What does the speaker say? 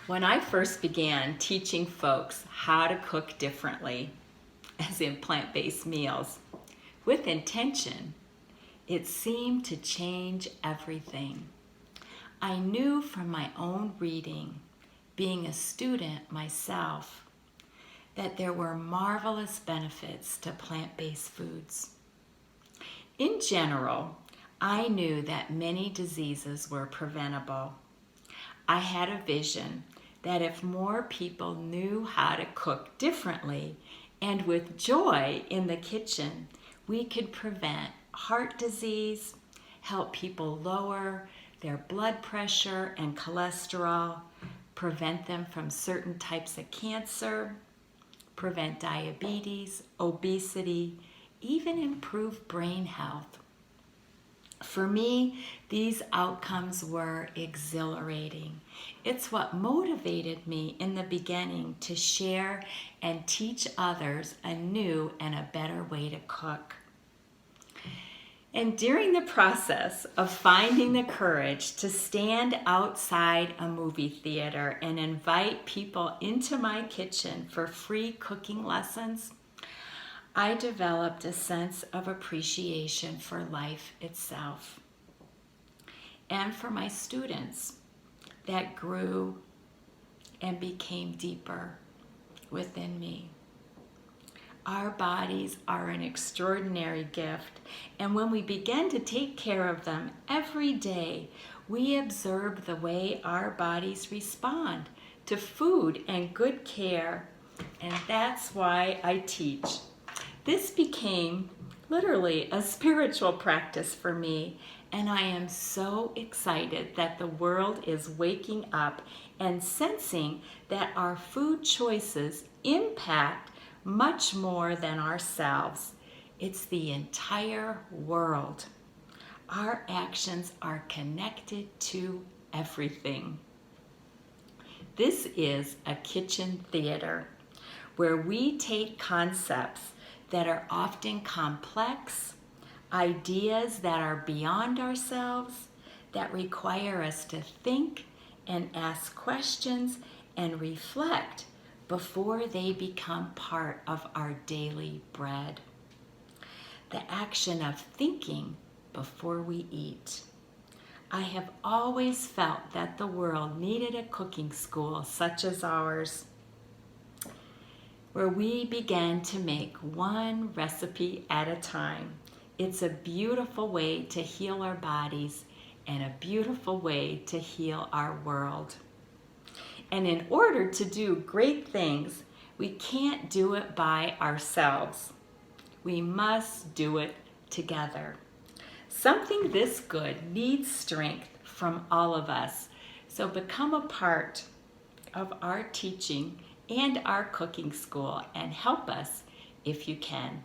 When I first began teaching folks how to cook differently, as in plant-based meals, with intention, it seemed to change everything. I knew from my own reading, being a student myself, that there were marvelous benefits to plant-based foods. In general, I knew that many diseases were preventable. I had a vision that if more people knew how to cook differently and with joy in the kitchen, we could prevent heart disease, help people lower their blood pressure and cholesterol, prevent them from certain types of cancer, prevent diabetes, obesity, even improve brain health. For me, these outcomes were exhilarating. It's what motivated me in the beginning to share and teach others a new and a better way to cook. And during the process of finding the courage to stand outside a movie theater and invite people into my kitchen for free cooking lessons, I developed a sense of appreciation for life itself and for my students that grew and became deeper within me. Our bodies are an extraordinary gift, and when we begin to take care of them every day, we observe the way our bodies respond to food and good care, and that's why I teach. This became literally a spiritual practice for me, and I am so excited that the world is waking up and sensing that our food choices impact much more than ourselves. It's the entire world. Our actions are connected to everything. This is a kitchen theater where we take concepts that are often complex, ideas that are beyond ourselves, that require us to think and ask questions and reflect before they become part of our daily bread. The action of thinking before we eat. I have always felt that the world needed a cooking school such as ours, where we began to make one recipe at a time. It's a beautiful way to heal our bodies and a beautiful way to heal our world. And in order to do great things, we can't do it by ourselves. We must do it together. Something this good needs strength from all of us. So become a part of our teaching and our cooking school and help us if you can.